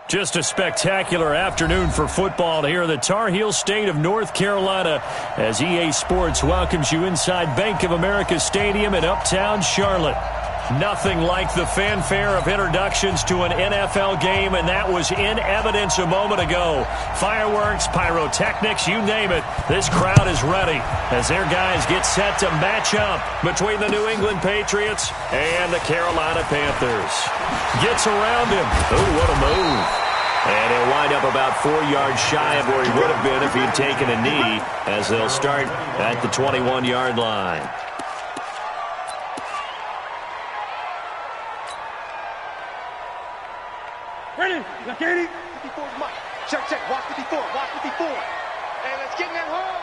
Just a spectacular afternoon for football here in the Tar Heel state of North Carolina as EA Sports welcomes you inside Bank of America Stadium in Uptown Charlotte. Nothing like the fanfare of introductions to an NFL game, and that was in evidence a moment ago. Fireworks, pyrotechnics, you name it. This crowd is ready as their guys get set to match up between the New England Patriots and the Carolina Panthers. Gets around him. Oh, what a move. And he'll wind up about 4 yards shy of where he would have been if he'd taken a knee, as they'll start at the 21-yard line. Ready? Look, 80. 54's Mike. Check, check. Watch 54. Watch 54. Hey, let's get in that hole.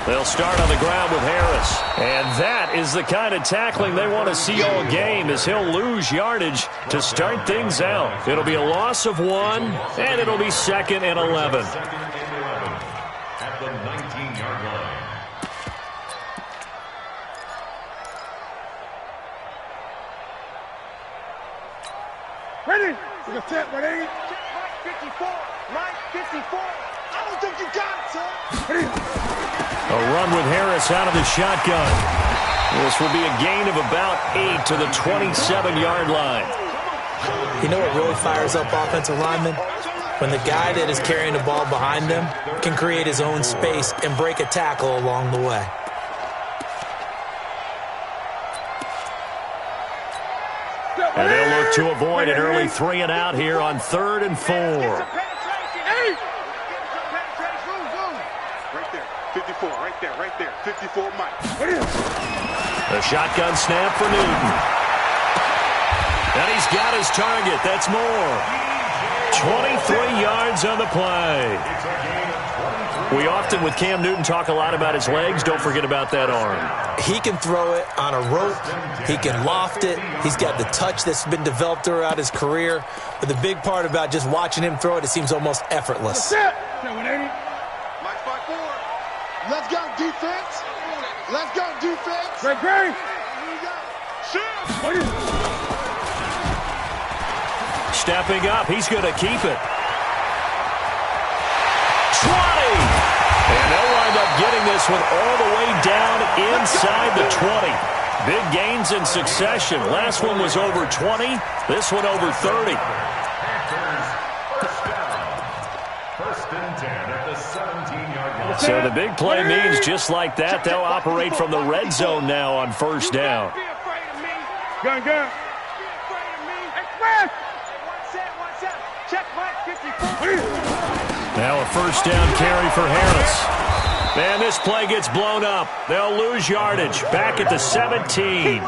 They'll start on the ground with Harris. And that is the kind of tackling they want to see all game, as he'll lose yardage to start things out. It'll be a loss of 1, and it'll be 2nd and 11. At the 19-yard line. Ready? We're going to set, ready? Mike 54. Mike 54. I don't think you got it, son. Ready? A run with Harris out of the shotgun. This will be a gain of about 8 to the 27-yard line. You know what really fires up offensive linemen? When the guy that is carrying the ball behind them can create his own space and break a tackle along the way. And they'll look to avoid an early 3 and out here on 3rd and 4. Right there. 54. Right there. 54 Mike. A shotgun snap for Newton. And he's got his target. That's more. 23 yards on the play. We often, with Cam Newton, talk a lot about his legs. Don't forget about that arm. He can throw it on a rope. He can loft it. He's got the touch that's been developed throughout his career. But the big part about just watching him throw it, it seems almost effortless. Mike 5-4. Let's go, defense. Let's go, defense. Great. Stepping up. He's going to keep it. 20. And they'll wind up getting this one all the way down inside the 20. Big gains in succession. Last one was over 20. This one over 30. First and 10 at the 17-yard line. So the big play means just like that, they'll operate from the red zone now on first down. Be afraid of me. Gun. Be afraid of me. Express. One set. Check Mike 54. Now a first down carry for Harris. And this play gets blown up. They'll lose yardage. Back at the 17.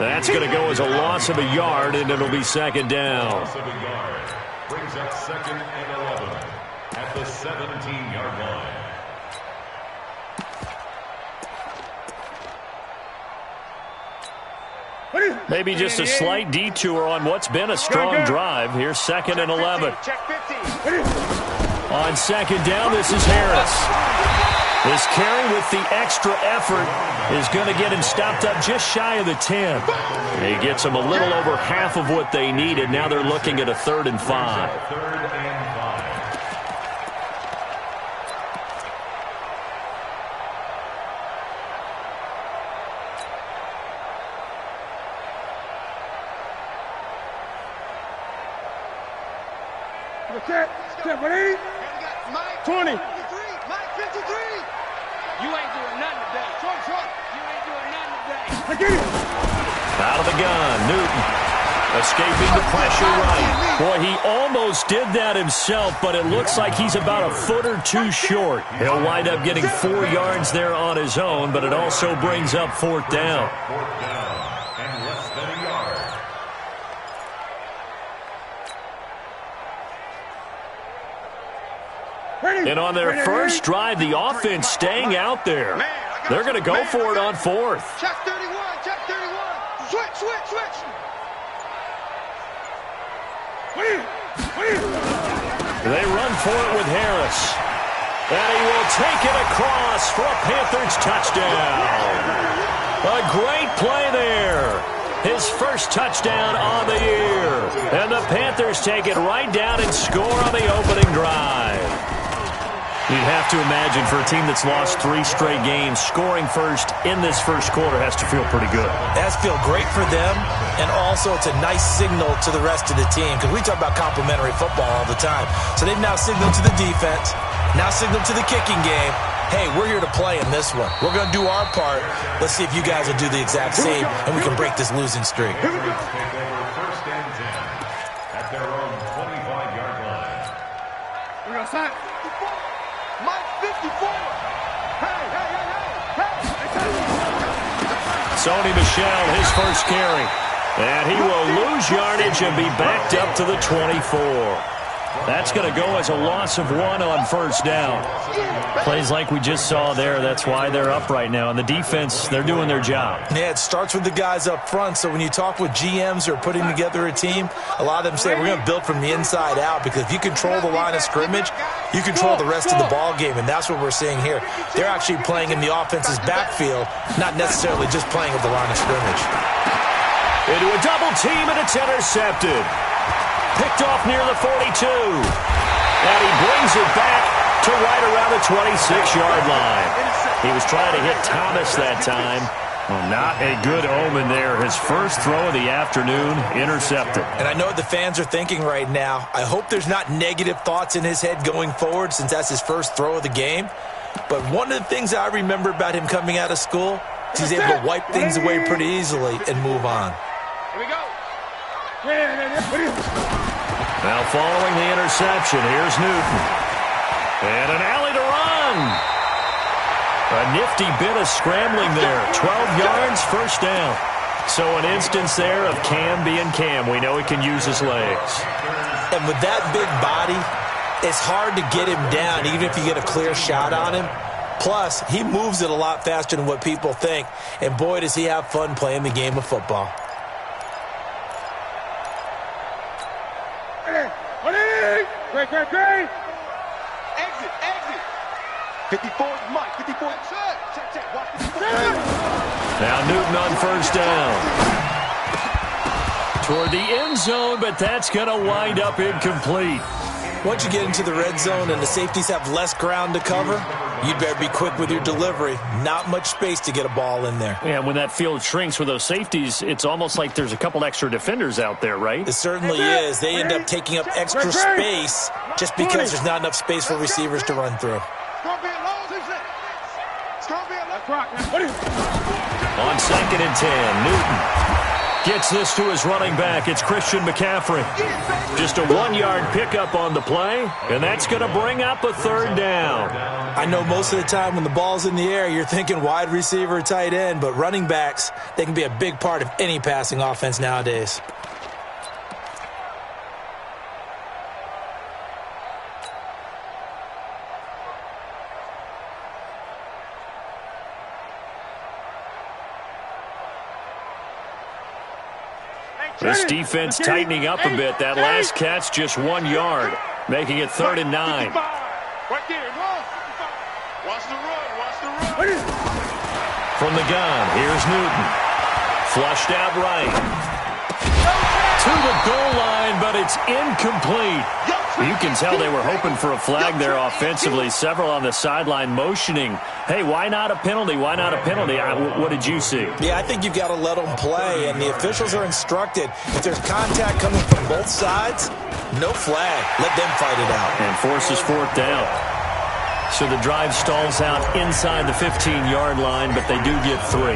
That's going to go as a loss of a yard, and it'll be 2nd down. Loss of a yard brings up 2nd and 11 at the 17-yard line. Maybe just a slight detour on what's been a strong drive. Here's 2nd and 11. Check 50. On 2nd down, this is Harris. This carry with the extra effort is going to get him stopped up just shy of the 10. He gets them a little over half of what they needed. Now they're looking at a 3rd and 5. 3rd and 5. Step 180. 20. Mike 53. You ain't doing nothing today. You ain't doing nothing today. Out of the gun, Newton. Escaping the pressure right. Boy, he almost did that himself, but it looks like he's about a foot or 2 short. He'll wind up getting 4 yards there on his own, but it also brings up 4th down. 4th down and less than a yard. And on their first drive, the offense staying out there. They're going to go for it on 4th. Check 31. Switch. They run for it with Harris. And he will take it across for a Panthers touchdown. A great play there. His first touchdown on the year. And the Panthers take it right down and score on the opening drive. You'd have to imagine for a team that's lost 3 straight games, scoring first in this first quarter has to feel pretty good. It has to feel great for them, and also it's a nice signal to the rest of the team because we talk about complementary football all the time. So they've now signaled to the defense, now signaled to the kicking game, hey, we're here to play in this one. We're going to do our part. Let's see if you guys will do the exact same, and we can break this losing streak. Take over first and 10 at their own 25-yard line. We're going to start. Mike 54. Hey. Sony Michel, his first carry. And he will lose yardage and be backed up to the 24. That's going to go as a loss of 1 on first down. Plays like we just saw there. That's why they're up right now. And the defense, they're doing their job. Yeah, it starts with the guys up front. So when you talk with GMs who are putting together a team, a lot of them say we're going to build from the inside out because if you control the line of scrimmage, you control the rest of the ball game, and that's what we're seeing here. They're actually playing in the offense's backfield, not necessarily just playing at the line of scrimmage. Into a double team, and it's intercepted. Picked off near the 42. And he brings it back to right around the 26-yard line. He was trying to hit Thomas that time. Well, not a good omen there. His first throw of the afternoon, intercepted. And I know what the fans are thinking right now. I hope there's not negative thoughts in his head going forward since that's his first throw of the game. But one of the things I remember about him coming out of school is he's able to wipe things away pretty easily and move on. Here we go. Now following the interception, here's Newton. And an alley to run. A nifty bit of scrambling there. 12 yards, first down. So an instance there of Cam being Cam. We know he can use his legs. And with that big body, it's hard to get him down, even if you get a clear shot on him. Plus, he moves it a lot faster than what people think. And boy, does he have fun playing the game of football. Great. Exit. 54 Mike. 54. Check. Watch 54. Now Newton on first down. Toward the end zone, but that's going to wind up incomplete. Once you get into the red zone and the safeties have less ground to cover, you'd better be quick with your delivery. Not much space to get a ball in there. Yeah, when that field shrinks with those safeties, it's almost like there's a couple extra defenders out there, right? It certainly is. They end up taking up extra space just because there's not enough space for receivers to run through. On 2nd and 10, Newton gets this to his running back. It's Christian McCaffrey. Just a 1-yard pickup on the play, and that's going to bring up a third down. I know most of the time when the ball's in the air, you're thinking wide receiver, tight end, but running backs, they can be a big part of any passing offense nowadays. This defense tightening up a bit. That last catch just 1 yard, making it 3rd and 9. Right there. Watch the run. From the gun, here's Newton. Flushed out right. To the goal line, but it's incomplete. You can tell they were hoping for a flag there offensively. Several on the sideline motioning, hey, why not a penalty? Why not a penalty? What did you see? Yeah, I think you've got to let them play, and the officials are instructed. If there's contact coming from both sides, no flag. Let them fight it out. And forces 4th down. So the drive stalls out inside the 15-yard line, but they do get 3.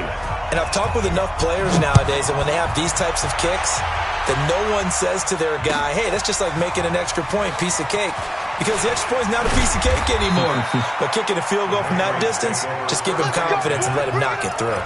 And I've talked with enough players nowadays, and when they have these types of kicks, that no one says to their guy, hey, that's just like making an extra point, piece of cake. Because the extra point is not a piece of cake anymore. But kicking a field goal from that distance, just give him confidence and let him knock it through.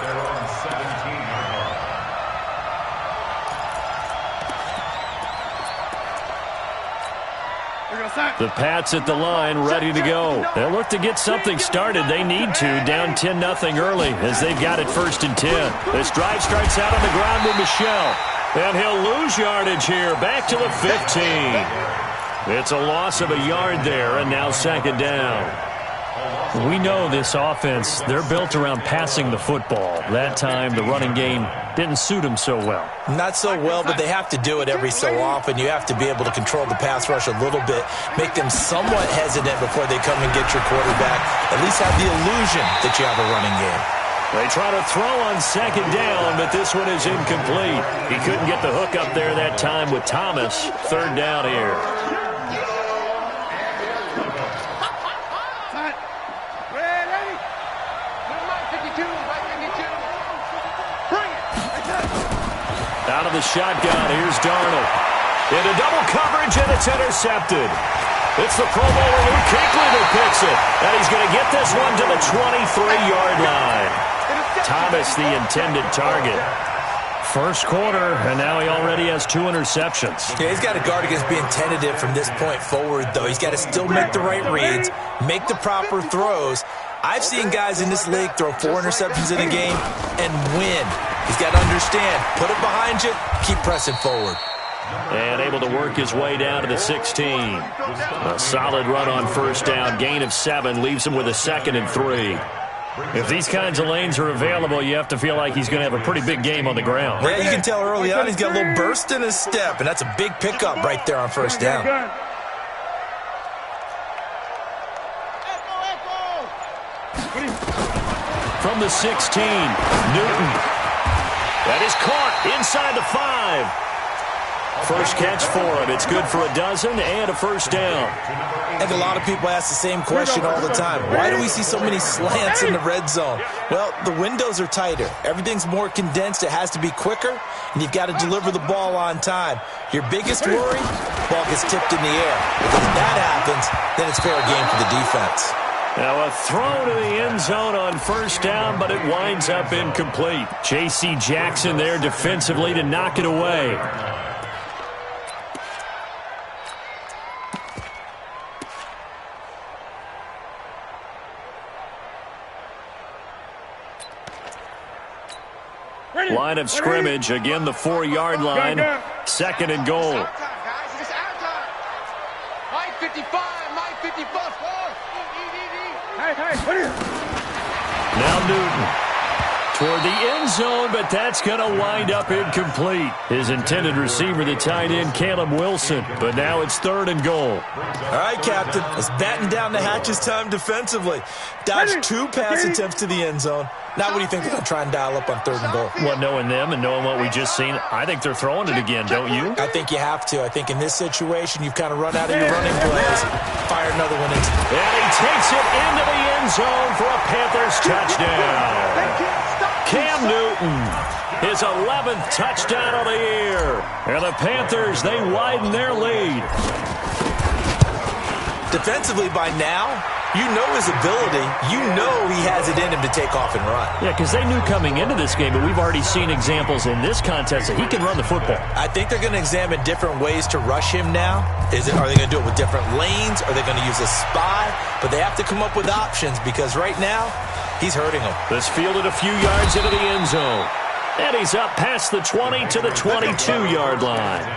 The Pats at the line, ready to go. They'll look to get something started. They need to, down 10-0 early as they've got it 1st and 10. This drive starts out on the ground with Michel. And he'll lose yardage here, back to the 15. It's a loss of a yard there, and now 2nd down. We know this offense, they're built around passing the football. That time, the running game didn't suit them so well. Not so well, but they have to do it every so often. You have to be able to control the pass rush a little bit, make them somewhat hesitant before they come and get your quarterback. At least have the illusion that you have a running game. They try to throw on second down, but this one is incomplete. He couldn't get the hook up there that time with Thomas. Third down here. Out of the shotgun, here's Darnold. Into double coverage, and it's intercepted. It's the Pro Bowler Luke Kuechly that picks it. And he's going to get this one to the 23-yard line. Thomas, the intended target. First quarter, and now he already has 2 interceptions. Yeah, he's got to guard against being tentative from this point forward, though. He's got to still make the right reads, make the proper throws. I've seen guys in this league throw 4 interceptions in a game and win. He's got to understand, put it behind you, keep pressing forward. And able to work his way down to the 16. A solid run on first down, gain of 7, leaves him with a 2nd and 3. If these kinds of lanes are available, you have to feel like he's going to have a pretty big game on the ground. Yeah, you can tell early on he's got a little burst in his step, and that's a big pickup right there on first down. From the 16, Newton. That is caught inside the 5. First catch for him. It's good for a dozen and a first down. And a lot of people ask the same question all the time. Why do we see so many slants in the red zone? Well, the windows are tighter. Everything's more condensed. It has to be quicker, and you've got to deliver the ball on time. Your biggest worry, ball gets tipped in the air. If that happens, then it's fair game for the defense. Now a throw to the end zone on first down, but it winds up incomplete. J.C. Jackson there defensively to knock it away. Line of scrimmage, again the 4-yard line. 2nd and goal. My 55, my 55. Now Newton toward the end zone, but that's going to wind up incomplete. His intended receiver, the tight end, Caleb Wilson. But now it's 3rd and goal. All right, Captain. Let's batten down the hatches time defensively. Dodge 2 pass attempts to the end zone. Now what do you think they're going to try and dial up on 3rd and goal? Well, knowing them and knowing what we just seen, I think they're throwing it again, don't you? I think you have to. I think in this situation, you've kind of run out of your running plays. Fire another one into. And he takes it into the end zone for a Panthers touchdown. Cam Newton, his 11th touchdown of the year. And the Panthers, they widen their lead. Defensively by now, you know his ability. You know he has it in him to take off and run. Yeah, because they knew coming into this game, but we've already seen examples in this contest that he can run the football. I think they're going to examine different ways to rush him now. Are they going to do it with different lanes? Are they going to use a spy? But they have to come up with options because right now, he's hurting them. This fielded a few yards into the end zone. And he's up past the 20 to the 22-yard line.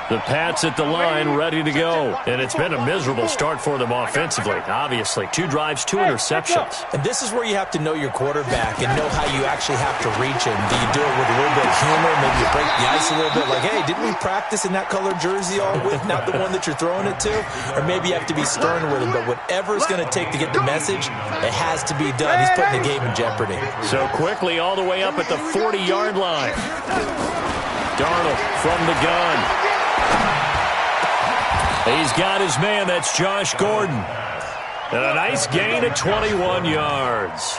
The Pats at the line, ready to go. And it's been a miserable start for them offensively. Obviously, 2 drives, 2 interceptions. And this is where you have to know your quarterback and know how you actually have to reach him. Do you do it with a little bit of humor? Maybe you break the ice a little bit. Like, hey, didn't we practice in that colored jersey all week? Not the one that you're throwing it to? Or maybe you have to be stern with him. But whatever it's going to take to get the message, it has to be done. He's putting the game in jeopardy. So quickly all the way up at the 40-yard line. Darnold from the gun. He's got his man. That's Josh Gordon. And a nice gain of 21 yards.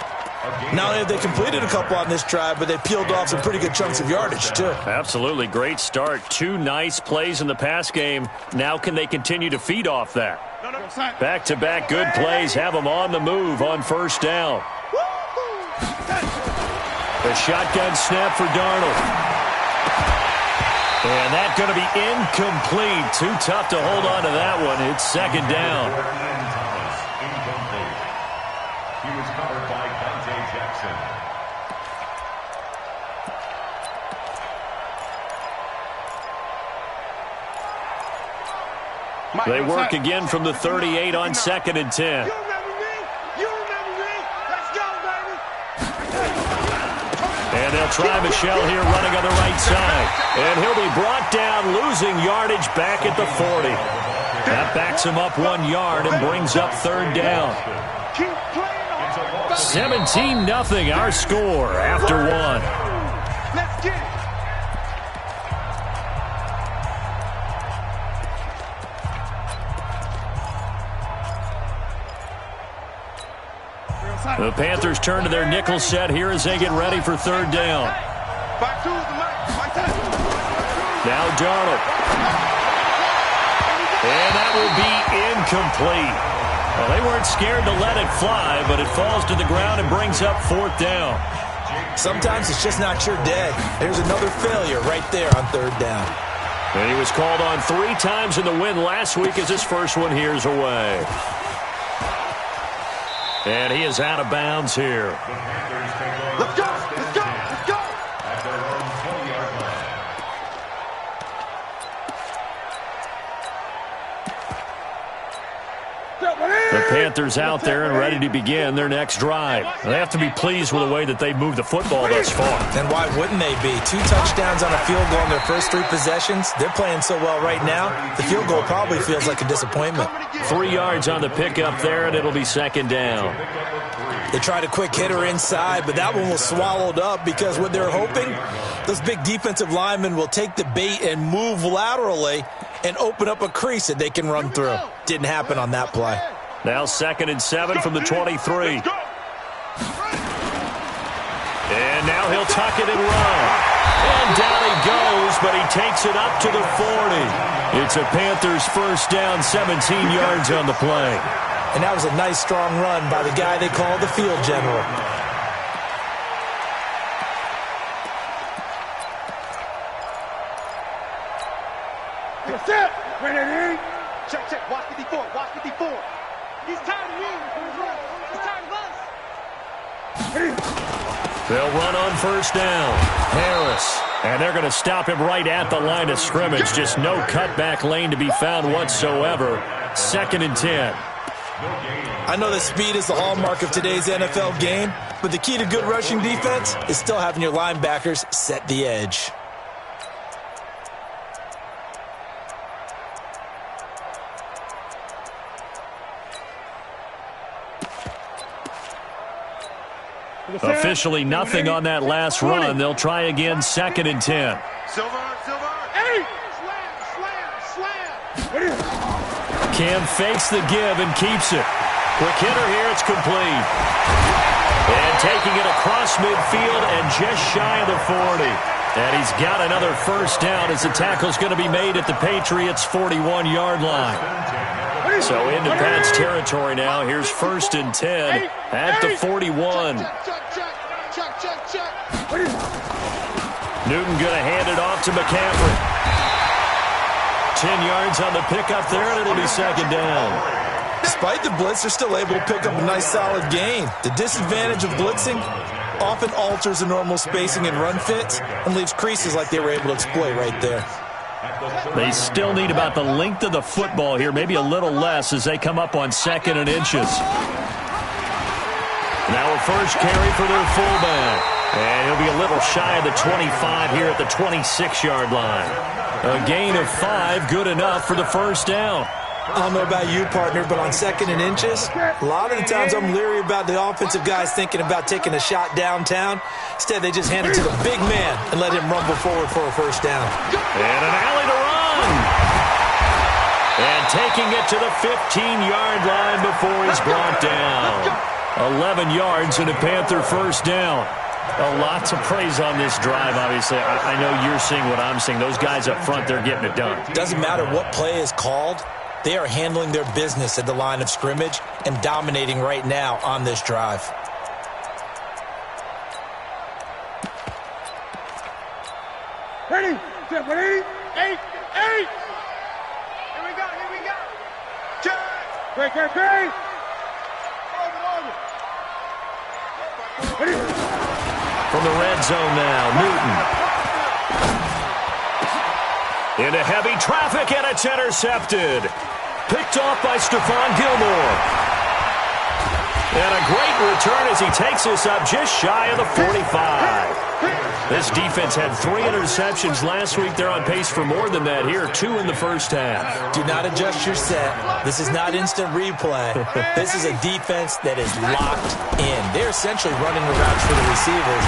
Not only have they completed a couple on this drive, but they peeled off some pretty good chunks of yardage, too. Absolutely. Great start. 2 nice plays in the pass game. Now can they continue to feed off that? Back-to-back good plays have them on the move on first down. A shotgun snap for Darnold. And that's going to be incomplete. Too tough to hold on to that one. It's 2nd down. He was covered by Dante Jackson. They work again from the 38 on 2nd and 10. You remember me? You remember me? Let's go, baby. And they'll try Michelle here running on the right side. And he'll be brought down, losing yardage back at the 40. That backs him up 1 yard and brings up 3rd down. 17-0 our score after 1. Let's get it. The Panthers turn to their nickel set here as they get ready for 3rd down. Now Darnold. And that will be incomplete. Well, they weren't scared to let it fly, but it falls to the ground and brings up 4th down. Sometimes it's just not your day. There's another failure right there on 3rd down. And he was called on 3 times in the win last week as his first one here's away. And he is out of bounds here. Let's go. Let's go. Let's go. At their own 20-yard line. The Panthers out there and ready to begin their next drive. They have to be pleased with the way that they've moved the football thus far. And why wouldn't they be? 2 touchdowns on a field goal in their first 3 possessions. They're playing so well right now, the field goal probably feels like a disappointment. 3 yards on the pickup there, and it'll be 2nd down. They tried a quick hitter inside, but that one was swallowed up because what they're hoping, those big defensive linemen will take the bait and move laterally and open up a crease that they can run through. Didn't happen on that play. Now 2nd and 7 from the 23. And now he'll tuck it and run. And down he goes, but he takes it up to the 40. It's a Panthers first down, 17 yards on the play. And that was a nice, strong run by the guy they call the field general. That's it. Ready? Check, check. Watch 54. Watch 54. He's tired of you. He's tired of us. They'll run on first down. Harris. And they're going to stop him right at the line of scrimmage. Just no cutback lane to be found whatsoever. 2nd and 10. I know that speed is the hallmark of today's NFL game, but the key to good rushing defense is still having your linebackers set the edge. Officially nothing on that last run. They'll try again 2nd and 10. Silver. Hey! Slam. Cam fakes the give and keeps it. Quick hitter here, it's complete. And taking it across midfield and just shy of the 40. And he's got another first down as the tackle's going to be made at the Patriots' 41-yard line. So into Pat's territory now. Here's 1st and 10 at the 41. Newton going to hand it off to McCaffrey. 10 yards on the pickup there, and it'll be 2nd down. Despite the blitz, they're still able to pick up a nice, solid gain. The disadvantage of blitzing often alters the normal spacing and run fits and leaves creases like they were able to exploit right there. They still need about the length of the football here, maybe a little less as they come up on 2nd and inches. Now a first carry for their fullback. And he'll be a little shy of the 25 here at the 26-yard line. A gain of 5, good enough for the first down. I don't know about you, partner, but on 2nd and inches, a lot of the times I'm leery about the offensive guys thinking about taking a shot downtown. Instead, they just hand it to the big man and let him rumble forward for a first down. And an alley to run. And taking it to the 15-yard line before he's brought down. 11 yards and a Panther first down. A lot to praise on this drive, obviously. I know you're seeing what I'm seeing. Those guys up front, they're getting it done. Doesn't matter what play is called. They are handling their business at the line of scrimmage and dominating right now on this drive. Ready? 8. Here we go. Check. Break. Ready? From the red zone now, Newton. Into heavy traffic, and it's intercepted. Picked off by Stephon Gilmore. And a great return as he takes this up just shy of the 45. This defense had 3 interceptions last week. They're on pace for more than that here, 2 in the first half. Do not adjust your set. This is not instant replay. This is a defense that is locked in. They're essentially running the routes for the receivers.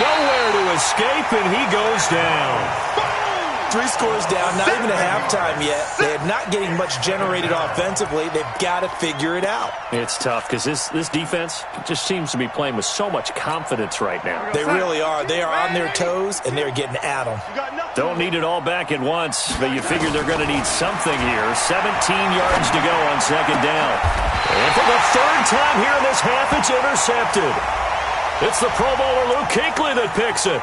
Nowhere to escape, and he goes down. 3 scores down, not even a halftime yet. They're not getting much generated offensively. They've got to figure it out. It's tough because this defense just seems to be playing with so much confidence right now. They really are. They are on their toes, and they're getting at them. Don't need it all back at once, but you figure they're going to need something here. 17 yards to go on second down. And for the 3rd time here in this half, it's intercepted. It's the Pro Bowler Luke Kuechly that picks it.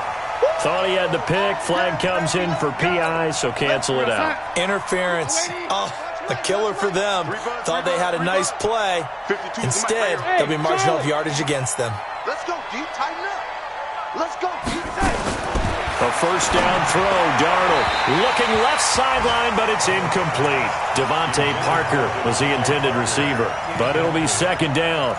Thought he had the pick. Flag comes in for PI, so cancel it out. Interference. Oh, a killer for them. Thought they had a nice play. Instead, they'll be marching off yardage against them. Let's go deep, tighten up. Let's go deep, tight. A first down throw. Darnold looking left sideline, but it's incomplete. Devontae Parker was the intended receiver, but it'll be second down.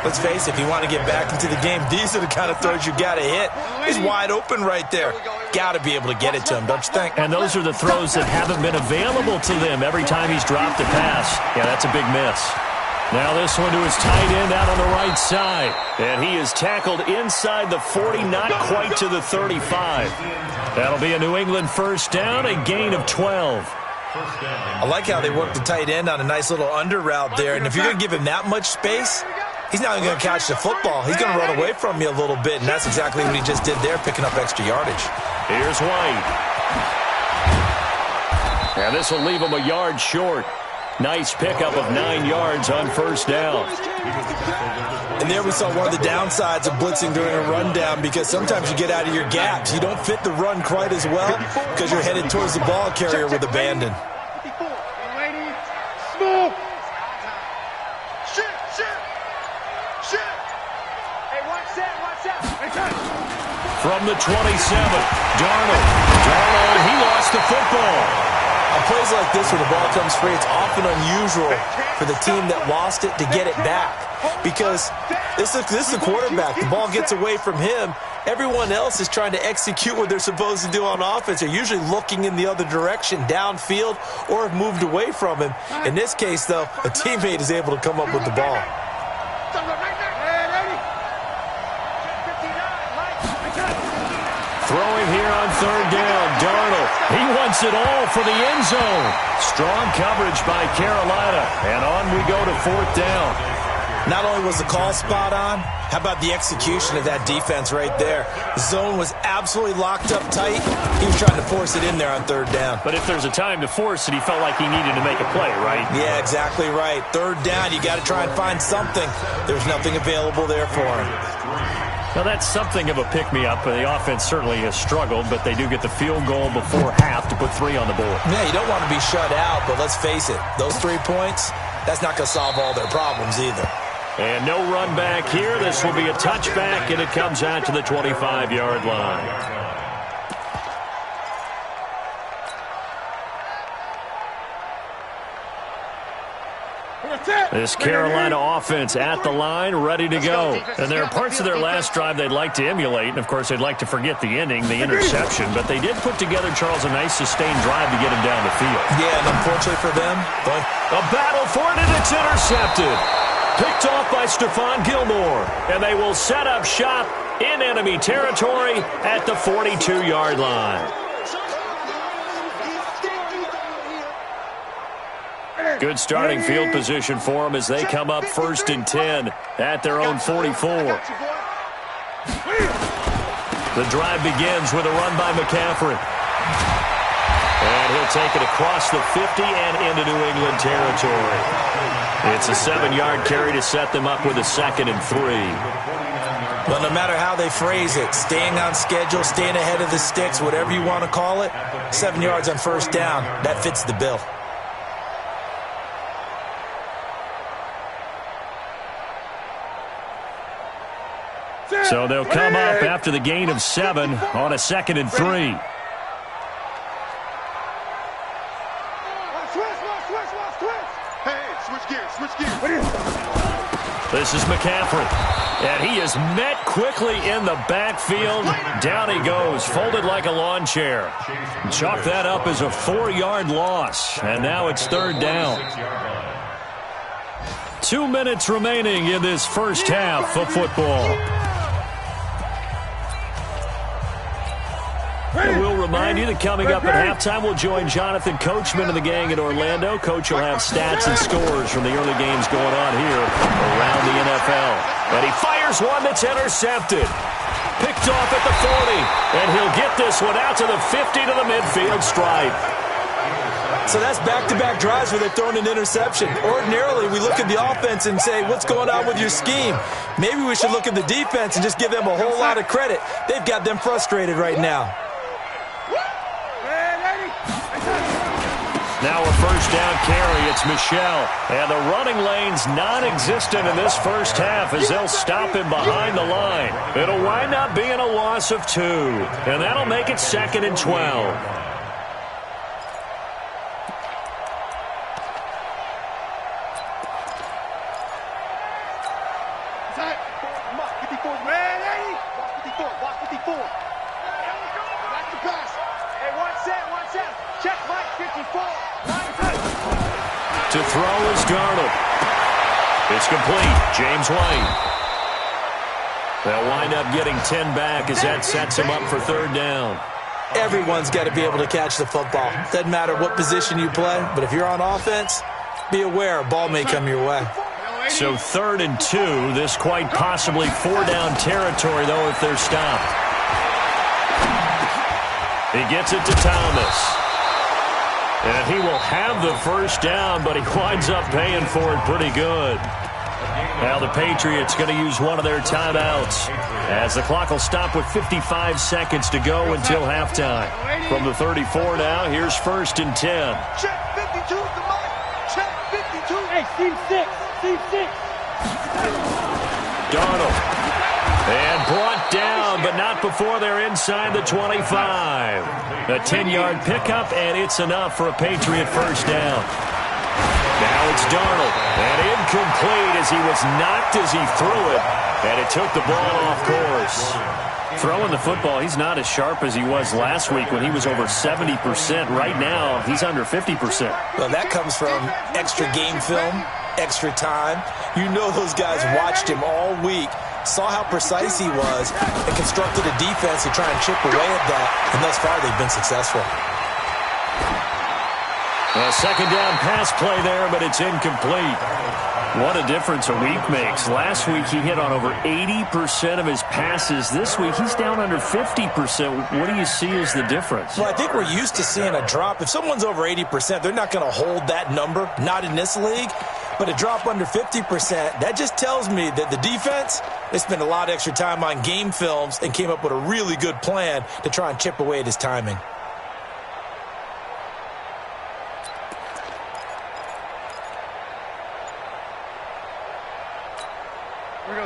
Let's face it, if you want to get back into the game, these are the kind of throws you got to hit. He's wide open right there. Got to be able to get it to him, don't you think? And those are the throws that haven't been available to them every time he's dropped a pass. Yeah, that's a big miss. Now this one to his tight end out on the right side. And he is tackled inside the 40, not quite to the 35. That'll be a New England first down, a gain of 12. I like how they work the tight end on a nice little under route there. And if you're going to give him that much space, he's not even going to catch the football. He's going to run away from you a little bit, and that's exactly what he just did there, picking up extra yardage. Here's White. And this will leave him a yard short. Nice pickup of 9 yards on first down. And there we saw one of the downsides of blitzing during a rundown, because sometimes you get out of your gaps. You don't fit the run quite as well because you're headed towards the ball carrier with abandon. From the 27, Darnold, he lost the football. On plays like this where the ball comes free, it's often unusual for the team that lost it to get it back, because this is the quarterback. The ball gets away from him. Everyone else is trying to execute what they're supposed to do on offense. They're usually looking in the other direction, downfield, or have moved away from him. In this case, though, a teammate is able to come up with the ball. Throwing here on third down, Darnold. He wants it all for the end zone. Strong coverage by Carolina, and on we go to fourth down. Not only was the call spot on, how about the execution of that defense right there? The zone was absolutely locked up tight. He was trying to force it in there on third down. But if there's a time to force it, he felt like he needed to make a play, right? Yeah, exactly right. Third down, you got to try and find something. There's nothing available there for him. Now, that's something of a pick-me-up. The offense certainly has struggled, but they do get the field goal before half to put 3 on the board. Yeah, you don't want to be shut out, but let's face it, those 3 points, that's not going to solve all their problems either. And no run back here. This will be a touchback, and it comes out to the 25-yard line. This Carolina offense at the line, ready to go. And there are parts of their last drive they'd like to emulate, and, of course, they'd like to forget the ending, the interception. But they did put together, Charles, a nice sustained drive to get him down the field. Yeah, and unfortunately for them, a battle for it, and it's intercepted. Picked off by Stephon Gilmore. And they will set up shop in enemy territory at the 42-yard line. Good starting field position for them as they come up 1st and 10 at their own 44. The drive begins with a run by McCaffrey. And he'll take it across the 50 and into New England territory. It's a 7-yard carry to set them up with a 2nd and 3. Well, no matter how they phrase it, staying on schedule, staying ahead of the sticks, whatever you want to call it, 7 yards on first down, that fits the bill. So they'll come up after the gain of 7 on a 2nd and 3. This is McCaffrey. And he is met quickly in the backfield. Down he goes, folded like a lawn chair. Chalk that up as a 4-yard loss. And now it's third down. 2 minutes remaining in this first half of football. And we'll remind you that coming up at halftime, we'll join Jonathan Coachman and the gang in Orlando. Coach will have stats and scores from the early games going on here around the NFL. And he fires one that's intercepted. Picked off at the 40. And he'll get this one out to the 50 to the midfield stripe. So that's back-to-back drives where they're throwing an interception. Ordinarily, we look at the offense and say, what's going on with your scheme? Maybe we should look at the defense and just give them a whole lot of credit. They've got them frustrated right now. Now a first down carry. It's Michel. And the running lane's non-existent in this first half as they'll stop him behind the line. It'll wind up being a loss of 2. And that'll make it 2nd and 12. To throw is Darnold. It's complete. James White. They'll wind up getting 10 back as that sets him up for third down. Everyone's got to be able to catch the football. Doesn't matter what position you play, but if you're on offense, be aware a ball may come your way. So 3rd and 2. This quite possibly 4-down territory, though, if they're stopped. He gets it to Thomas. And he will have the first down, but he winds up paying for it pretty good. Now the Patriots going to use one of their timeouts as the clock will stop with 55 seconds to go until halftime. From the 34 now, here's 1st and 10. Check 52 the mic. Check 52. Hey, Steve 6. Steve 6. Darnold. And brought down, but not before they're inside the 25. A 10-yard pickup, and it's enough for a Patriot first down. Now it's Darnold. And incomplete as he was knocked as he threw it. And it took the ball off course. Throwing the football, he's not as sharp as he was last week when he was over 70%. Right now, he's under 50%. Well, that comes from extra game film, extra time. You know those guys watched him all week, saw how precise he was, and constructed a defense to try and chip away at that, and thus far they've been successful. A second down pass play there, but it's incomplete. What a difference a week makes. Last week he hit on over 80% of his passes. This week he's down under 50%. What do you see as the difference? Well, I think we're used to seeing a drop. If someone's over 80%, they're not going to hold that number, not in this league. But a drop under 50%, that just tells me that the defense, they spent a lot of extra time on game films and came up with a really good plan to try and chip away at his timing.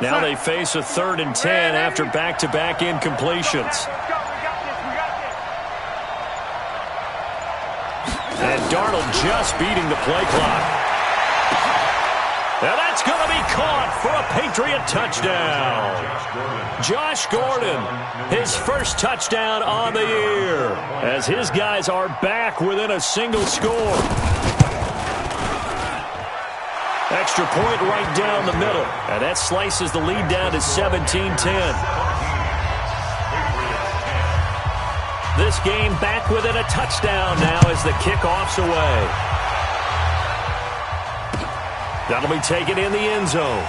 Now they face a 3rd and 10 after back-to-back incompletions. And Darnold just beating the play clock. And that's going to be caught for a Patriot touchdown. Josh Gordon, his first touchdown on the year, as his guys are back within a single score. Extra point right down the middle, and that slices the lead down to 17-10. This game back within a touchdown now as the kickoff's away. That'll be taken in the end zone.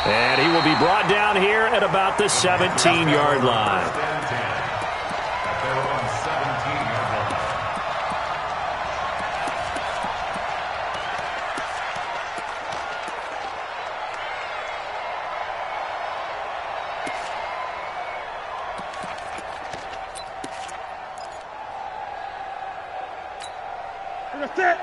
And he will be brought down here at about the 17-yard line.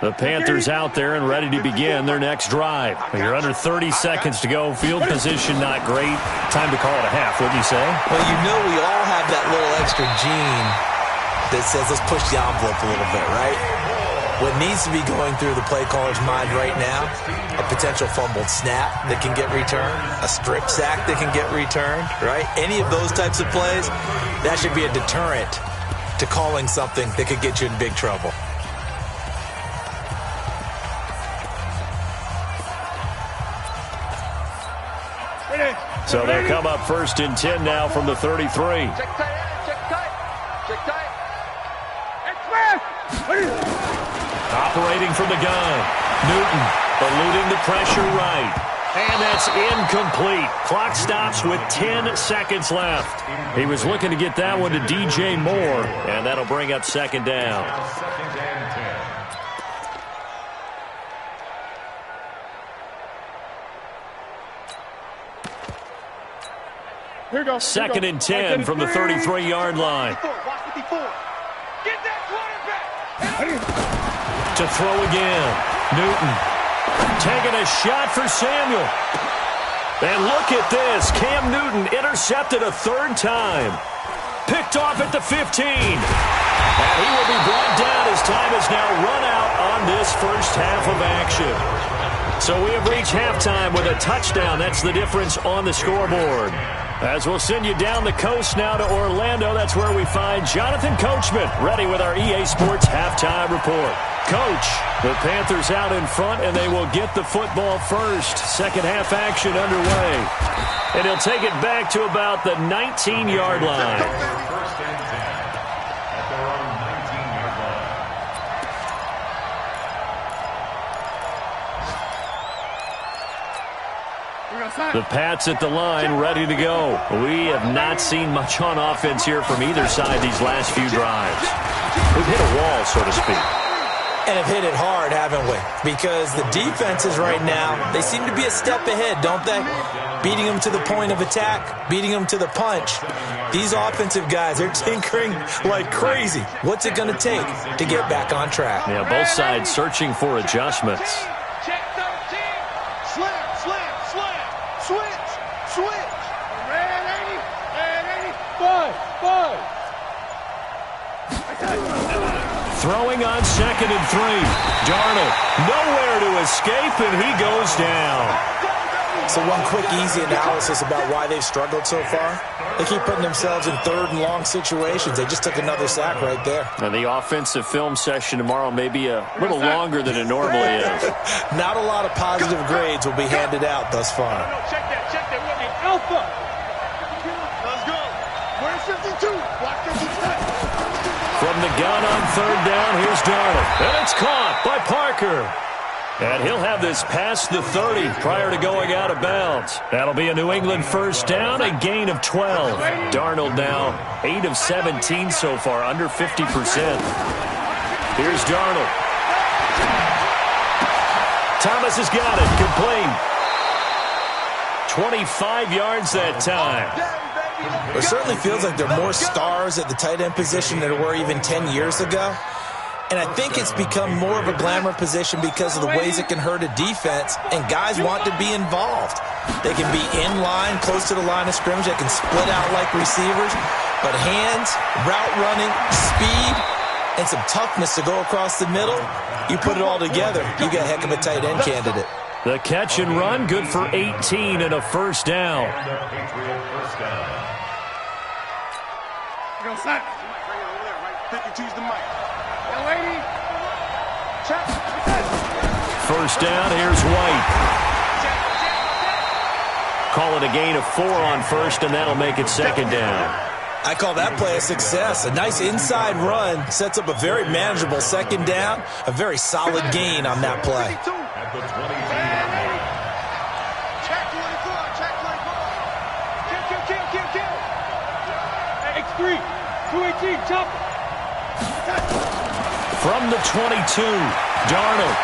The Panthers out there and ready to begin their next drive. You're under 30 seconds to go. Field position not great. Time to call it a half, wouldn't you say? Well, you know we all have that little extra gene that says let's push the envelope a little bit, right? What needs to be going through the play caller's mind right now, a potential fumbled snap that can get returned, a strip sack that can get returned, right? Any of those types of plays, that should be a deterrent to calling something that could get you in big trouble. So they'll come up 1st and 10 now from the 33. Check tight, check tight, check tight. Operating from the gun. Newton eluding the pressure right. And that's incomplete. Clock stops with 10 seconds left. He was looking to get that one to DJ Moore, and that'll bring up 2nd down. Here we go. 2nd and 10 from the 33-yard line. Get that quarterback. To throw again. Newton taking a shot for Samuel. And look at this. Cam Newton intercepted a 3rd time. Picked off at the 15. And he will be brought down as time has now run out on this first half of action. So we have reached halftime with a touchdown. That's the difference on the scoreboard. As we'll send you down the coast now to Orlando, that's where we find Jonathan Coachman ready with our EA Sports halftime report. Coach, the Panthers out in front, and they will get the football first. Second half action underway. And he'll take it back to about the 19-yard line. First and 10 at their own 19-yard line. The Pats at the line, ready to go. We have not seen much on offense here from either side these last few drives. We've hit a wall, so to speak. And have hit it hard, haven't we? Because the defenses right now, they seem to be a step ahead, don't they? Beating them to the point of attack, beating them to the punch. These offensive guys, they're tinkering like crazy. What's it going to take to get back on track? Yeah, both sides searching for adjustments. Check 13. Slam, slam, slam. Switch, switch. Red 80, 5. Throwing on 2nd and 3. Darnold nowhere to escape, and he goes down. So one quick, easy analysis about why they've struggled so far. They keep putting themselves in 3rd and long situations. They just took another sack right there. Now, the offensive film session tomorrow may be a little longer than it normally is. Not a lot of positive grades will be handed out thus far. Check that. Hey, Alpha. Let's go. Where's 52? Block 52. From the gun on 3rd down, here's Darnold. And it's caught by Parker. And he'll have this past the 30 prior to going out of bounds. That'll be a New England first down, a gain of 12. Darnold now 8 of 17 so far, under 50%. Here's Darnold. Thomas has got it, complete. 25 yards that time. It certainly feels like there are more stars at the tight end position than there were even 10 years ago. And I think it's become more of a glamour position because of the ways it can hurt a defense, and guys want to be involved. They can be in line, close to the line of scrimmage. They can split out like receivers. But hands, route running, speed, and some toughness to go across the middle, you put it all together, you got a heck of a tight end candidate. The catch and run, good for 18 and a first down. Go, son. Bring it over there, right? Pick and choose the mic. Young lady. Check. First down, here's White. Call it a gain of 4 on first, and that'll make it 2nd down. I call that play a success. A nice inside run sets up a very manageable 2nd down, a very solid gain on that play. At the 22. Check 24. Check 24. Kill. X3. 218. Chop. From the 22, Darnold.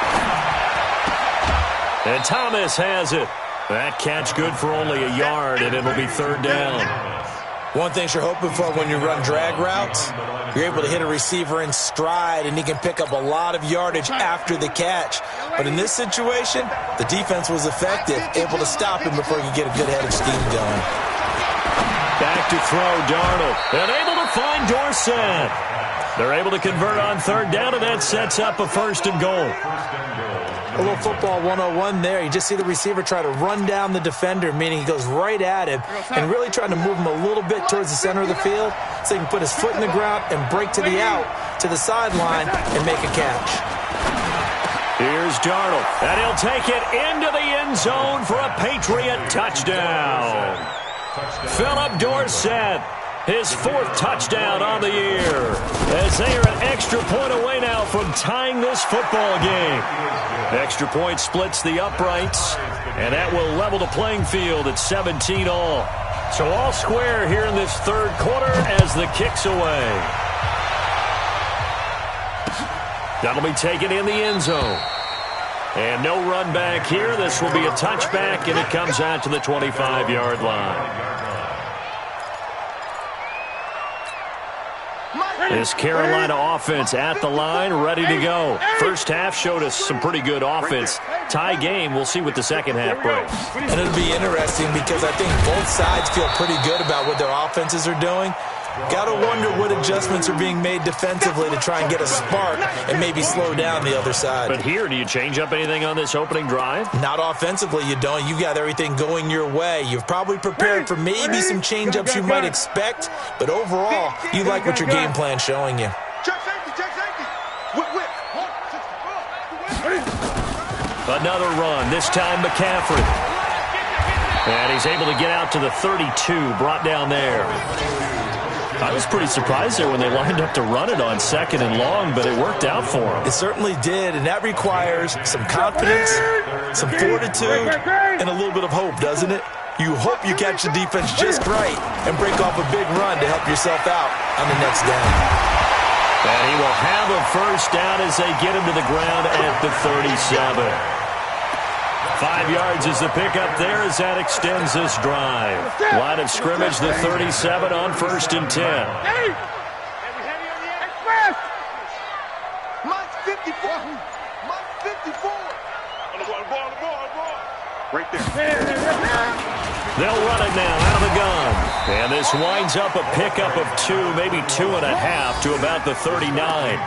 And Thomas has it. That catch good for only a yard, and it'll be 3rd down. One thing you're hoping for when you run drag routes, you're able to hit a receiver in stride, and he can pick up a lot of yardage after the catch. But in this situation, the defense was effective, able to stop him before he could get a good head of steam going. Back to throw, Darnold. And able to find Dorsett. They're able to convert on third down, and that sets up a 1st and goal. A little football 101 there. You just see the receiver try to run down the defender, meaning he goes right at him and really trying to move him a little bit towards the center of the field so he can put his foot in the ground and break to the out, to the sideline, and make a catch. Here's Darnold, and he'll take it into the end zone for a Patriot touchdown. Philip Dorsett, his 4th touchdown on the year, as they are an extra point away now from tying this football game. Extra point splits the uprights, and that will level the playing field at 17 all. So all square here in this 3rd quarter as the kick's away. That'll be taken in the end zone. And no run back here. This will be a touchback, and it comes out to the 25-yard line. This Carolina offense at the line, ready to go. First half showed us some pretty good offense. Tie game, we'll see what the second half brings. And it'll be interesting because I think both sides feel pretty good about what their offenses are doing. Got to wonder what adjustments are being made defensively to try and get a spark and maybe slow down the other side. But here, do you change up anything on this opening drive? Not offensively, you don't. You got everything going your way. You've probably prepared for maybe some change-ups you might expect, but overall, you like what your game plan's showing you. Check safety, check safety. Whip. Another run, this time McCaffrey. And he's able to get out to the 32, brought down there. I was pretty surprised there when they lined up to run it on 2nd and long, but it worked out for him. It certainly did, and that requires some confidence, some fortitude, and a little bit of hope, doesn't it? You hope you catch the defense just right and break off a big run to help yourself out on the next down. And he will have a 1st down as they get him to the ground at the 37. 5 yards is the pickup there as that extends this drive. Line of scrimmage, the 37 on 1st and 10. Mike's 54. Mike's 54. On the ball. Right there. They'll run it now out of the gun. And this winds up a pickup of 2, maybe 2.5 to about the 39.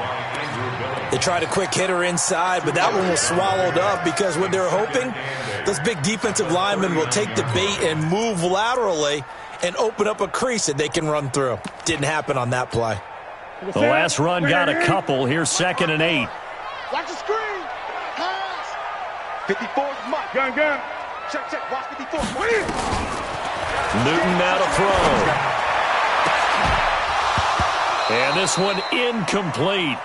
They tried a quick hitter inside, but that one was swallowed up because what they're hoping, those big defensive linemen will take the bait and move laterally and open up a crease that they can run through. Didn't happen on that play. The last run got a couple. Here's 2nd and 8. Watch the screen. Pass. 54 is Mike. Gun. Check. Watch 54. Newton now to throw. And this one incomplete.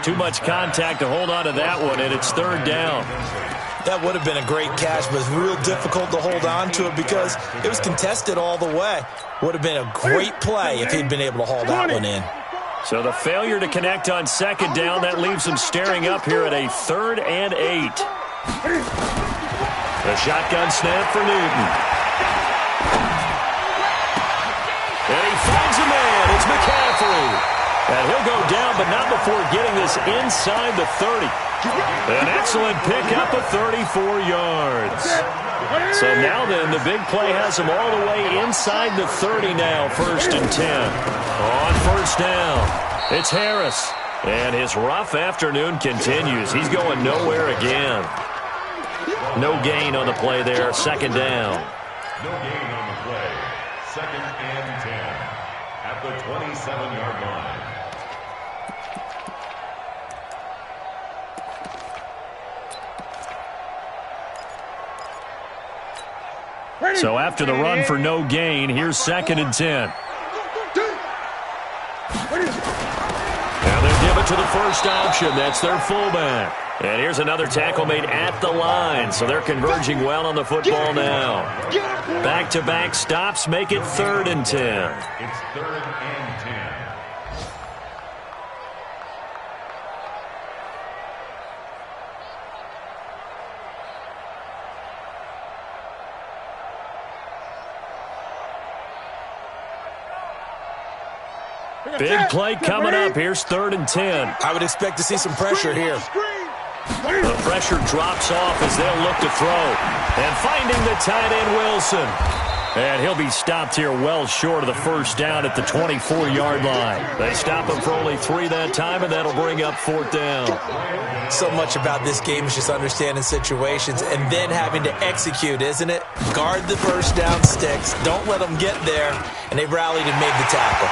Too much contact to hold on to that one, and it's 3rd down. That would have been a great catch, but it's real difficult to hold on to it because it was contested all the way. Would have been a great play if he'd been able to haul that one in. So the failure to connect on 2nd down, that leaves him staring up here at a 3rd and 8. The shotgun snap for Newton. And he finds a man. It's McCaffrey. And he'll go down, but not before getting this inside the 30. An excellent pickup of 34 yards. So now then, the big play has him all the way inside the 30 now, 1st and 10. On 1st down, it's Harris. And his rough afternoon continues. He's going nowhere again. No gain on the play there, 2nd down. No gain on the play. 2nd and 10 at the 27-yard line. So after the run for no gain, here's 2nd and 10. Now they'll give it to the first option. That's their fullback. And here's another tackle made at the line. So they're converging well on the football now. Back-to-back stops make it 3rd and 10. It's 3rd and 10. Big play coming up. Here's 3rd and 10. I would expect to see some pressure here. The pressure drops off as they'll look to throw. And finding the tight end, Wilson. And he'll be stopped here well short of the first down at the 24-yard line. They stop him for only 3 that time, and that'll bring up 4th down. So much about this game is just understanding situations and then having to execute, isn't it? Guard the first down sticks. Don't let them get there. And they rallied and made the tackle.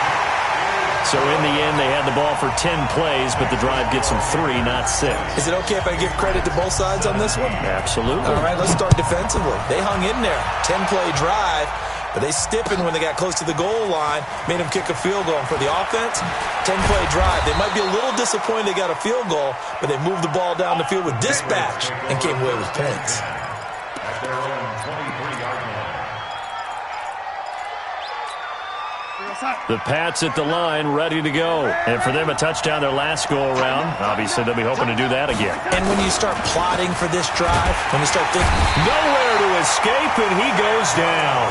So in the end, they had the ball for 10 plays, but the drive gets them 3, not 6. Is it okay if I give credit to both sides on this one? Absolutely. All right, let's start defensively. They hung in there. 10-play drive, but they stiffened when they got close to the goal line, made them kick a field goal. And for the offense, 10-play drive. They might be a little disappointed they got a field goal, but they moved the ball down the field with dispatch and came away with points. At their own 23-yard line. The Pats at the line, ready to go. And for them, a touchdown their last go-around. Obviously, they'll be hoping to do that again. And when you start plotting for this drive, when you start thinking, nowhere to escape, and he goes down.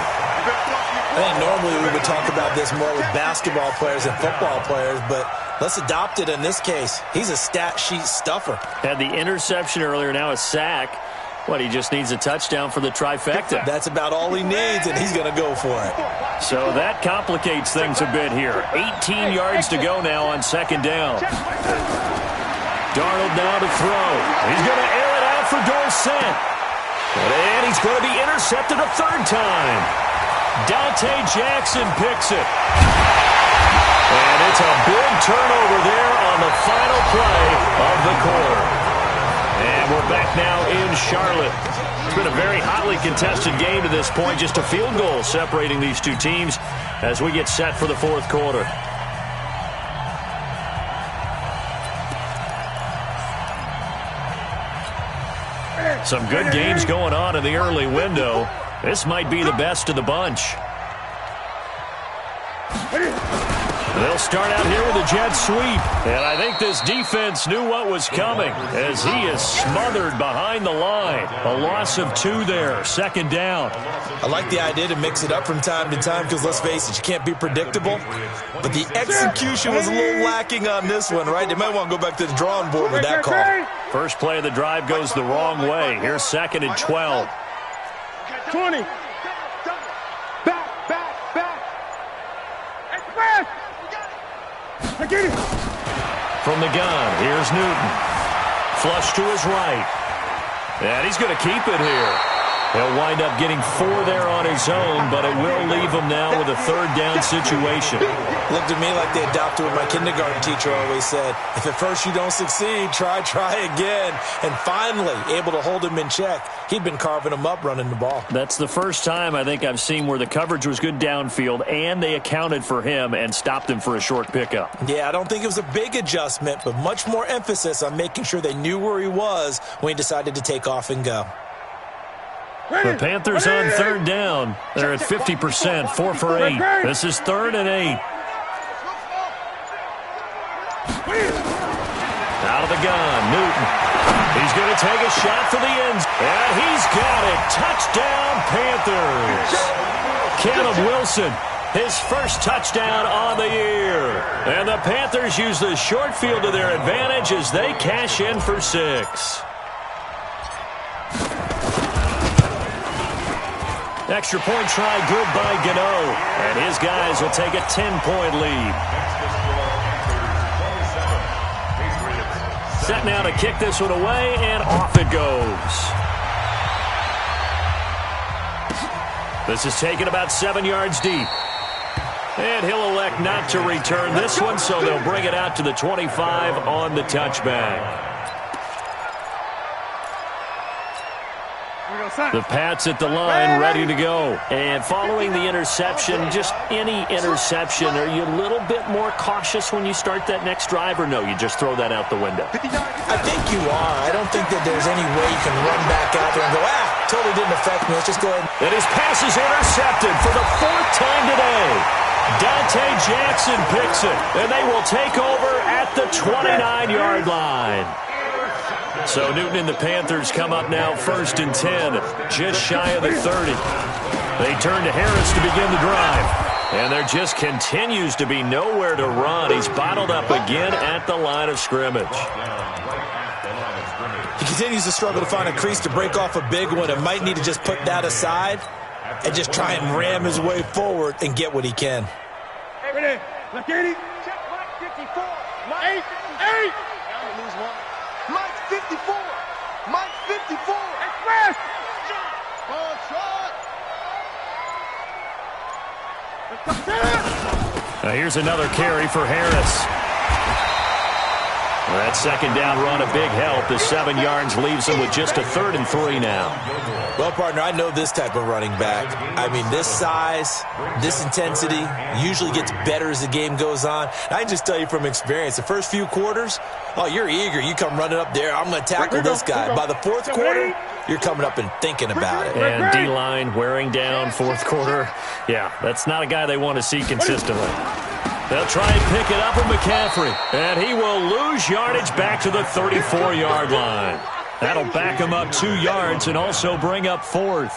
I think normally we would talk about this more with basketball players and football players, but let's adopt it in this case. He's a stat sheet stuffer. Had the interception earlier, now a sack. What, he just needs a touchdown for the trifecta. That's about all he needs, and he's going to go for it. So that complicates things a bit here. 18 yards to go now on 2nd down. Darnold now to throw. He's going to air it out for Dorsett. And he's going to be intercepted a 3rd time. Dante Jackson picks it. And it's a big turnover there on the final play of the quarter. And we're back now in Charlotte. It's been a very hotly contested game to this point. Just a field goal separating these two teams as we get set for the 4th quarter. Some good games going on in the early window. This might be the best of the bunch. They'll start out here with a jet sweep. And I think this defense knew what was coming as he is smothered behind the line. A loss of 2 there, 2nd down. I like the idea to mix it up from time to time because, let's face it, you can't be predictable. But the execution was a little lacking on this one, right? They might want to go back to the drawing board with that call. First play of the drive goes the wrong way. Here's 2nd and 12. 20. From the gun, here's Newton. Flush to his right. And he's going to keep it here. He'll wind up getting 4 there on his own, but it will leave him now with a 3rd down situation. Looked to me like they adopted what my kindergarten teacher always said. If at first you don't succeed, try again. And finally, able to hold him in check. He'd been carving him up running the ball. That's the first time I think I've seen where the coverage was good downfield, and they accounted for him and stopped him for a short pickup. Yeah, I don't think it was a big adjustment, but much more emphasis on making sure they knew where he was when he decided to take off and go. The Panthers on 3rd down. They're at 50%, 4 for 8. This is 3rd and 8. Out of the gun, Newton. He's going to take a shot for the end. And he's got it. Touchdown, Panthers. Caleb Wilson, his first touchdown on the year. And the Panthers use the short field to their advantage as they cash in for 6. Extra point try good by Gano. And his guys will take a 10-point lead. Set now to kick this one away, and off it goes. This is taken about 7 yards deep. And he'll elect not to return this one, so they'll bring it out to the 25 on the touchback. The Pats at the line, ready to go. And following the interception, just any interception, are you a little bit more cautious when you start that next drive, or no, you just throw that out the window? I think you are. I don't think that there's any way you can run back out there and go, totally didn't affect me. Let's just go ahead. And his pass is intercepted for the 4th time today. Dante Jackson picks it, and they will take over at the 29-yard line. So Newton and the Panthers come up now 1st and 10, just shy of the 30. They turn to Harris to begin the drive. And there just continues to be nowhere to run. He's bottled up again at the line of scrimmage. He continues to struggle to find a crease to break off a big one and might need to just put that aside and just try and ram his way forward and get what he can. Hey, ready? Left 80. Check Mike 54. Mike 8. I'm going to lose one. Mike 54. Mike 54. Express. Ball shot. Now here's another carry for Harris. Well, that second down run a big help. The 7 yards leaves him with just a 3rd and 3 now. Well, partner, I know this type of running back. I mean, this size, this intensity usually gets better as the game goes on. And I can just tell you from experience, the first few quarters, oh, you're eager. You come running up there. I'm going to tackle this guy. By the 4th quarter, you're coming up and thinking about it. And D-line wearing down 4th quarter. Yeah, that's not a guy they want to see consistently. They'll try and pick it up with McCaffrey. And he will lose yardage back to the 34-yard line. That'll back him up 2 yards and also bring up 4th.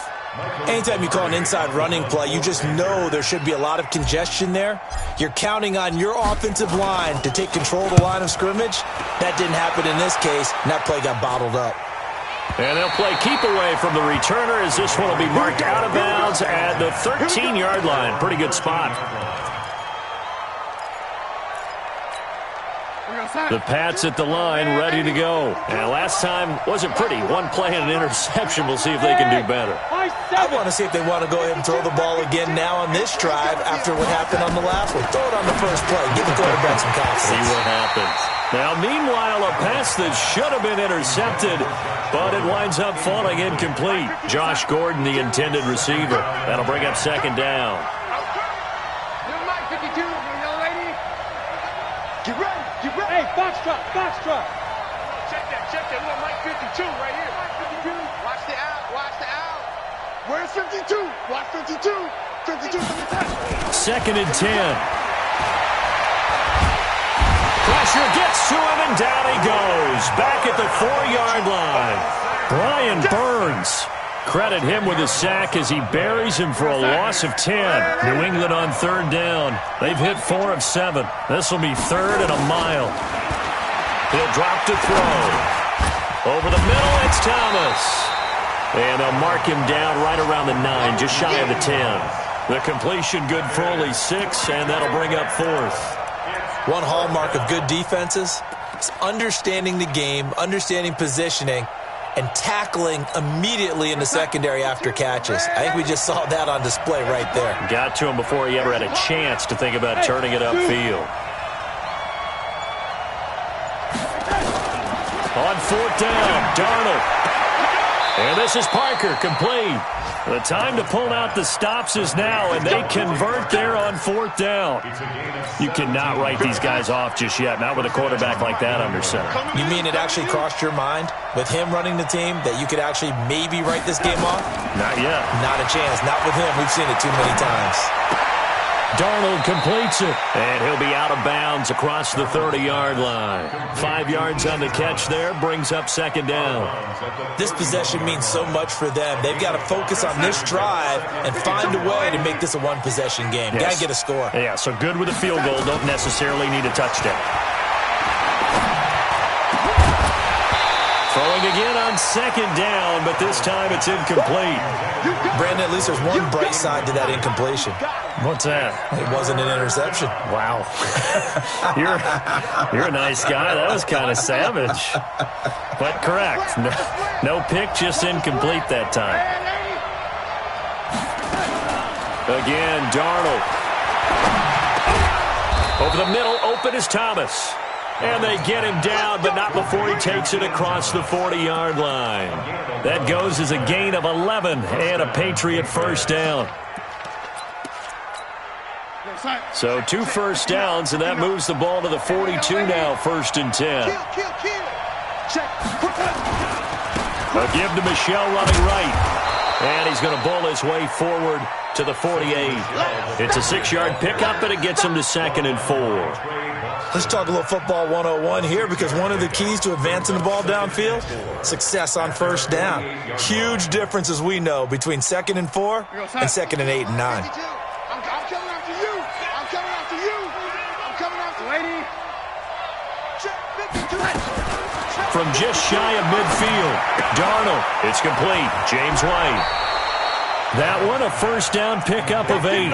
Anytime you call an inside running play, you just know there should be a lot of congestion there. You're counting on your offensive line to take control of the line of scrimmage. That didn't happen in this case, and that play got bottled up. And they'll play keep away from the returner as this one will be marked out of bounds at the 13-yard line. Pretty good spot. The Pats at the line, ready to go. And last time wasn't pretty. One play and an interception. We'll see if they can do better. I want to see if they want to go ahead and throw the ball again now on this drive after what happened on the last one. Throw it on the first play. Give the quarterback some confidence. See what happens. Now, meanwhile, a pass that should have been intercepted, but it winds up falling incomplete. Josh Gordon, the intended receiver. That'll bring up 2nd down. Get ready. Hey, box truck. Check that little Mike 52 right here. Mike 52. Watch the out. Where's 52? Watch 52. 52 from the top. 2nd and 10. Pressure gets to him, and down he goes. Back at the 4-yard line. Brian Burns. Credit him with a sack as he buries him for a loss of 10. New England on 3rd down. They've hit 4 of 7. This will be 3rd and a mile. He'll drop to throw. Over the middle, it's Thomas. And they'll mark him down right around the 9, just shy of the 10. The completion good for only 6, and that'll bring up 4th. One hallmark of good defenses is understanding the game, understanding positioning, and tackling immediately in the secondary after catches. I think we just saw that on display right there. Got to him before he ever had a chance to think about turning it upfield. On 4th down, Darnold. And this is Parker, complete. The time to pull out the stops is now, and they convert there on 4th down. You cannot write these guys off just yet, not with a quarterback like that under center. You mean it actually crossed your mind, with him running the team, that you could actually maybe write this game off? Not yet. Not a chance. Not with him. We've seen it too many times. Darnold completes it, and he'll be out of bounds across the 30-yard line. 5 yards on the catch there, brings up 2nd down. This possession means so much for them. They've got to focus on this drive and find a way to make this a one-possession game. Yes. Got to get a score. Yeah, so good with a field goal, don't necessarily need a touchdown. Throwing again on 2nd down, but this time it's incomplete. Brandon, at least there's one bright side to that incompletion. What's that? It wasn't an interception. Wow. You're a nice guy. That was kind of savage. But correct. No pick, just incomplete that time. Again, Darnold. Over the middle, open is Thomas. And they get him down, but not before he takes it across the 40-yard line. That goes as a gain of 11 and a Patriot 1st down. So 2 first downs, and that moves the ball to the 42 now, 1st and 10. A give to Michel running right. And he's going to bowl his way forward to the 48. It's a 6-yard pickup, and it gets him to 2nd and 4. Let's talk a little football 101 here, because one of the keys to advancing the ball downfield, success on 1st down. Huge difference, as we know, between 2nd and 4 and 2nd and 8 and 9. I'm coming after you. I'm coming after you. I'm coming after lady. From just shy of midfield, Darnold. It's complete. James White. That one, a first down pickup of 8.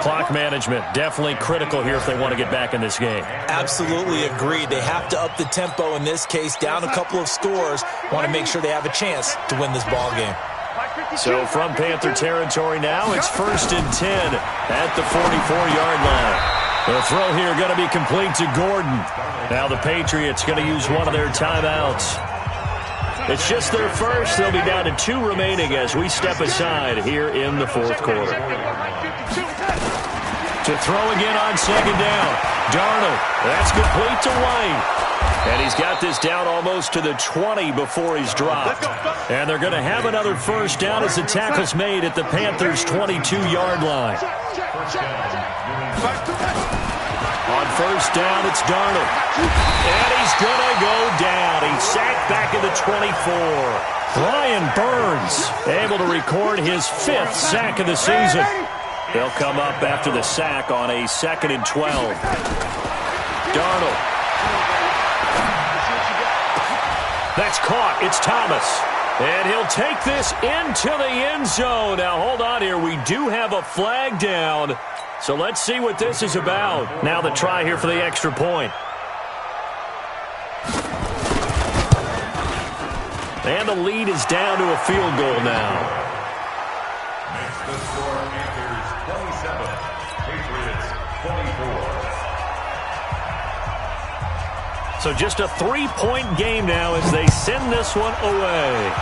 Clock management, definitely critical here if they want to get back in this game. Absolutely agreed. They have to up the tempo in this case, down a couple of scores. Want to make sure they have a chance to win this ball game. So from Panther territory now, it's 1st and 10 at the 44-yard line. The throw here going to be complete to Gordon. Now the Patriots going to use one of their timeouts. It's just their first. They'll be down to 2 remaining as we step aside here in the 4th quarter. To throw again on 2nd down. Darnold, that's complete to White. And he's got this down almost to the 20 before he's dropped. And they're going to have another first down as the tackle's made at the Panthers' 22-yard line. On first down, it's Darnold. And he's going to go down. He's sacked back at the 24. Brian Burns able to record his 5th sack of the season. They'll come up after the sack on a 2nd and 12. Darnold. That's caught. It's Thomas. And he'll take this into the end zone. Now, hold on here. We do have a flag down. So let's see what this is about. Now the try here for the extra point. And the lead is down to a field goal now. Makes the score Panthers 27, Patriots 24. So just a 3-point game now as they send this one away.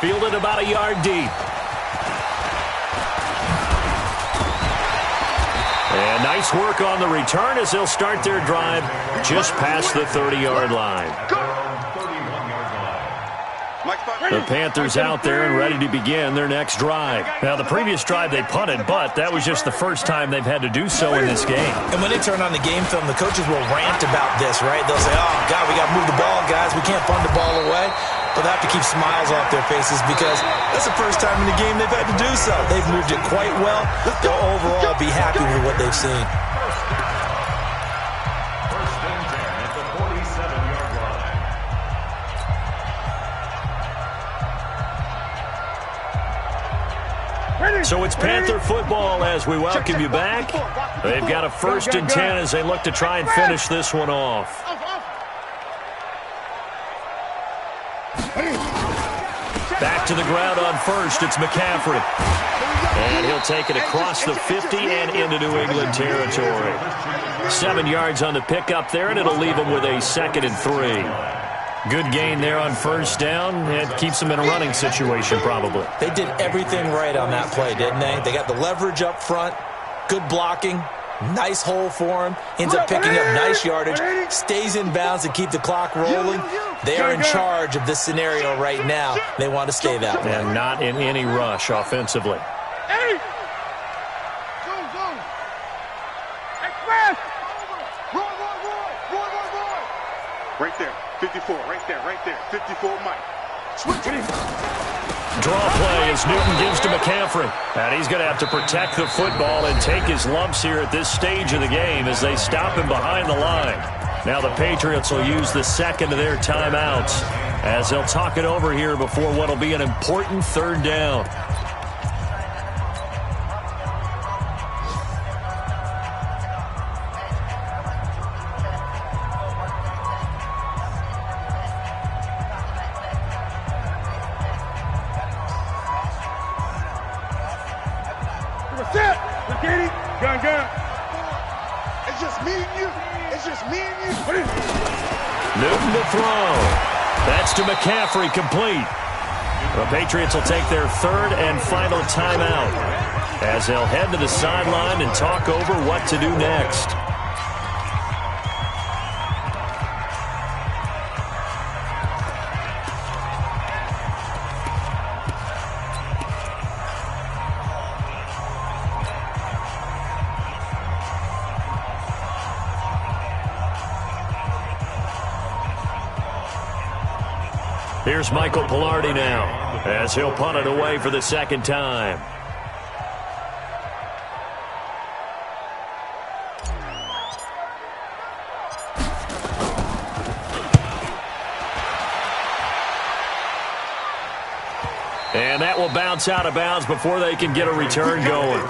Fielded about a yard deep. And nice work on the return as they'll start their drive just past the 30-yard line. The Panthers out there and ready to begin their next drive. Now, the previous drive they punted, but that was just the first time they've had to do so in this game. And when they turn on the game film, the coaches will rant about this, right? They'll say, oh, God, we got to move the ball, guys. We can't punt the ball away. But they have to keep smiles off their faces because that's the first time in the game they've had to do so. They've moved it quite well. They'll overall be happy with what they've seen. First and 10 at the 47-yard line. So it's Panther football as we welcome you back. They've got a 1st and 10 as they look to try and finish this one off. Back to the ground on first, it's McCaffrey. And he'll take it across the 50 and into New England territory. 7 yards on the pickup there, and it'll leave him with a 2nd and 3. Good gain there on first down. It keeps them in a running situation, probably. They did everything right on that play, didn't they? They got the leverage up front, good blocking, nice hole for him, ends up picking up nice yardage, stays in bounds to keep the clock rolling. They are in charge of this scenario right now. They want to stay that way. And not in any rush offensively. Hey! Go, go! Express! Roy! Right there, 54, right there, 54, Mike. Switch it. Draw play as Newton gives to McCaffrey. And he's going to have to protect the football and take his lumps here at this stage of the game as they stop him behind the line. Now the Patriots will use the 2nd of their timeouts as they'll talk it over here before what will be an important 3rd down. It's just me and you. It's just me and you. Newton to throw. That's to McCaffrey, complete. The Patriots will take their 3rd and final timeout as they'll head to the sideline and talk over what to do next. Here's Michael Pilardi now as he'll punt it away for the 2nd time. will bounce out of bounds before they can get a return going.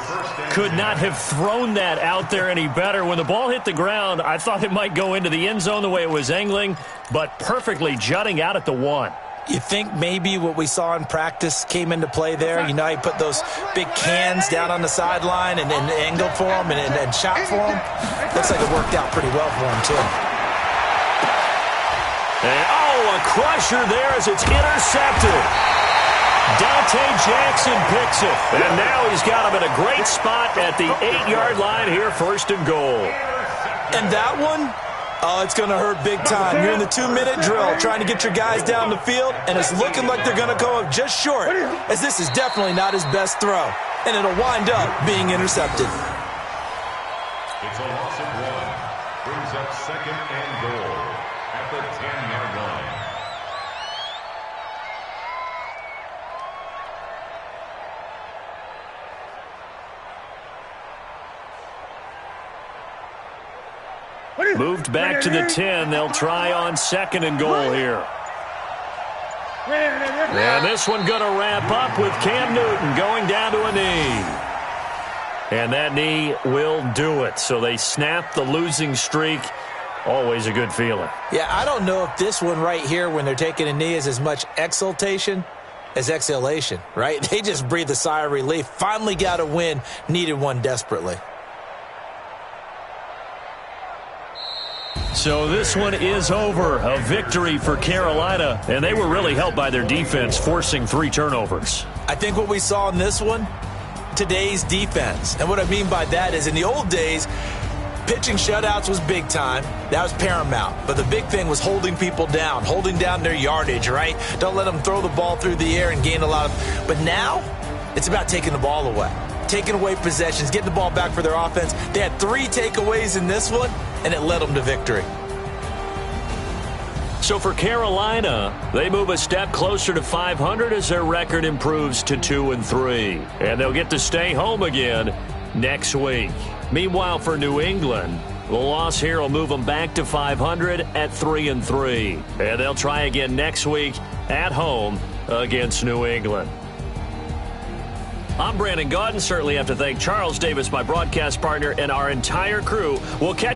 Could not have thrown that out there any better. When the ball hit the ground, I thought it might go into the end zone the way it was angling, but perfectly jutting out at the 1. You think maybe what we saw in practice came into play there? You know, he put those big cans down on the sideline and angled for them and shot for them. Looks like it worked out pretty well for him, too. And, a crusher there as it's intercepted. Dante Jackson picks it. And now he's got him in a great spot at the 8-yard line here, 1st and goal. And that one? Oh, it's going to hurt big time. You're in the 2-minute drill trying to get your guys down the field, and it's looking like they're going to go up just short, as this is definitely not his best throw, and it'll wind up being intercepted. It's a loss of 1. Brings up 2nd and goal at the 10-yard line. Moved back to the 10. They'll try on 2nd and goal here. And this one going to wrap up with Cam Newton going down to a knee. And that knee will do it. So they snap the losing streak. Always a good feeling. Yeah, I don't know if this one right here when they're taking a knee is as much exultation as exhalation, right? They just breathe a sigh of relief. Finally got a win. Needed one desperately. So this one is over. A victory for Carolina, and they were really helped by their defense, forcing 3 turnovers. I think what we saw in this one, today's defense. And what I mean by that is in the old days, pitching shutouts was big time. That was paramount. But the big thing was holding people down, holding down their yardage, right? Don't let them throw the ball through the air and gain a lot of... But now, it's about taking the ball away. Taking away possessions, getting the ball back for their offense. They had 3 takeaways in this one, and it led them to victory. So for Carolina, they move a step closer to 500 as their record improves to 2-3. And they'll get to stay home again next week. Meanwhile, for New England, the loss here will move them back to 500 at 3-3. And they'll try again next week at home against New England. I'm Brandon Gaudin. Certainly have to thank Charles Davis, my broadcast partner, and our entire crew. We'll catch